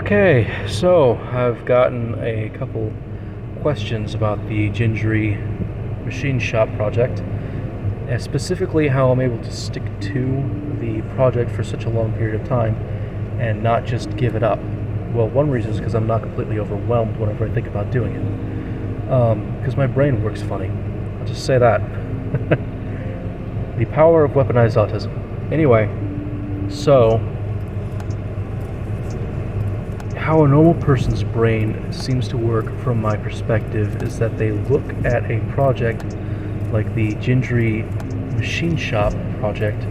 Okay, so I've gotten a couple questions about the gingery machine shop project, and specifically how I'm able to stick to the project for such a long period of time and not just give it up. Well, one reason is because I'm not completely overwhelmed whenever I think about doing it, because my brain works funny. I'll just say that. The power of weaponized autism. Anyway, so how a normal person's brain seems to work from my perspective is that they look at a project like the gingery machine shop project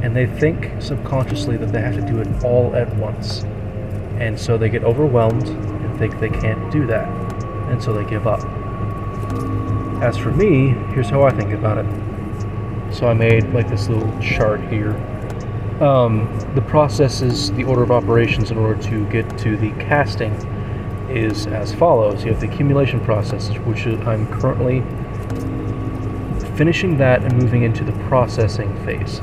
and they think subconsciously that they have to do it all at once, and so they get overwhelmed and think they can't do that, and so they give up. As for me, here's how I think about it. So I made like this little chart here. The process is, the order of operations in order to get to the casting is as follows. You have the accumulation process, which I'm currently finishing that and moving into the processing phase.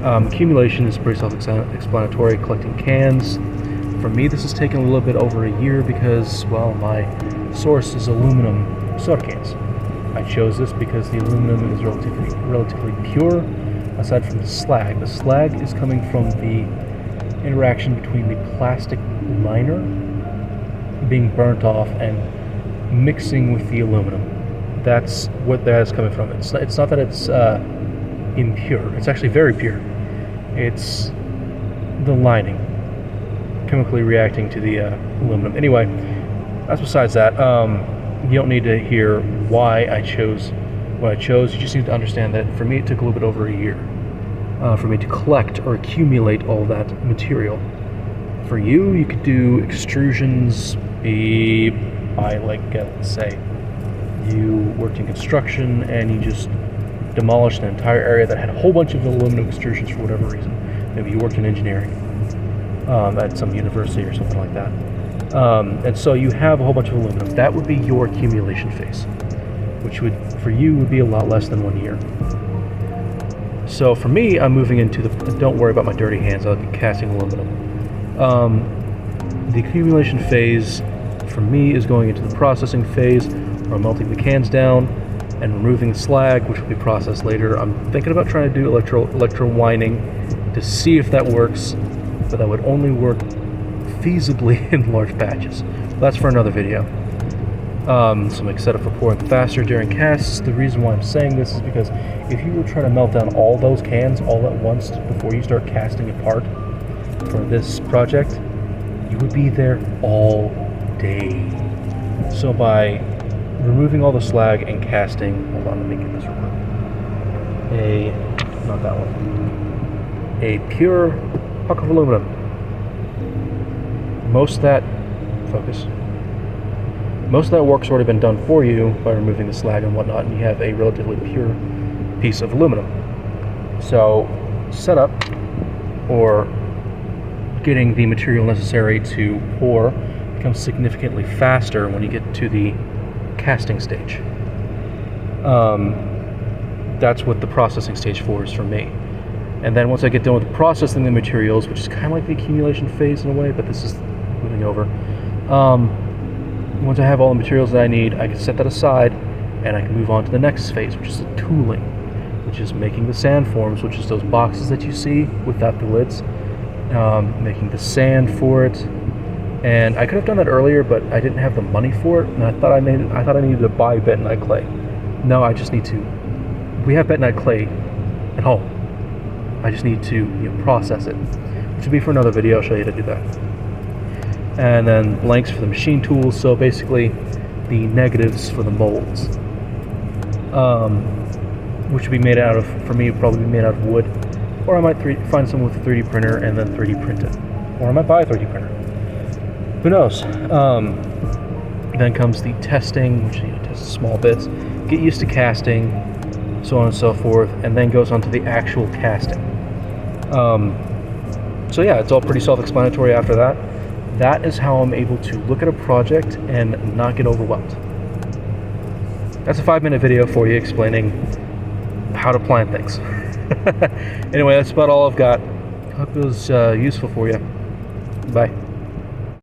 Accumulation is pretty self-explanatory, collecting cans. For me, this has taken a little bit over a year because, well, my source is aluminum soda cans. I chose this because the aluminum is relatively pure. Aside from the slag. The slag is coming from the interaction between the plastic liner being burnt off and mixing with the aluminum. That's what that is coming from. It's not that it's impure. It's actually very pure. It's the lining chemically reacting to the aluminum. Anyway, that's besides that. You don't need to hear why I chose what I chose. You just need to understand that for me it took a little bit over a year for me to collect or accumulate all that material. For you, you could do extrusions by like, let's say, you worked in construction and you just demolished an entire area that had a whole bunch of aluminum extrusions for whatever reason. Maybe you worked in engineering at some university or something like that. And so you have a whole bunch of aluminum. That would be your accumulation phase, which would, for you, would be a lot less than 1 year. So for me, I'm moving into the, don't worry about my dirty hands, I'll be casting aluminum. The accumulation phase, for me, is going into the processing phase, where I'm melting the cans down and removing the slag, which will be processed later. I'm thinking about trying to do electro-wining to see if that works, but that would only work feasibly in large batches. That's for another video. So make set up for pouring faster during casts. The reason why I'm saying this is because if you were trying to melt down all those cans all at once before you start casting a part for this project, you would be there all day. So by removing all the slag and casting, hold on, let me get this real quick. Not that one. A pure puck of aluminum. Most of that work's already been done for you by removing the slag and whatnot, and you have a relatively pure piece of aluminum. So setup, or getting the material necessary to pour, becomes significantly faster when you get to the casting stage. That's what the processing stage for is for me. And then once I get done with processing the materials, which is kind of like the accumulation phase in a way, but this is moving over. Once I have all the materials that I need, I can set that aside and I can move on to the next phase, which is the tooling, which is making the sand forms, which is those boxes that you see without the lids, making the sand for it. And I could have done that earlier, but I didn't have the money for it, and I thought I needed to buy bentonite clay. No, I just need to. We have bentonite clay at home. I just need to process it, which will be for another video. I'll show you how to do that. And then blanks for the machine tools, so basically the negatives for the molds, which would be made out of, for me, probably be made out of wood, or I might find someone with a 3D printer and then 3D print it, or I might buy a 3D printer. Who knows? Then comes the testing, which tests small bits, get used to casting, so on and so forth, and then goes on to the actual casting. So yeah, it's all pretty self-explanatory after that. That is how I'm able to look at a project and not get overwhelmed. That's a 5-minute video for you explaining how to plan things. Anyway, that's about all I've got. Hope it was useful for you. Bye.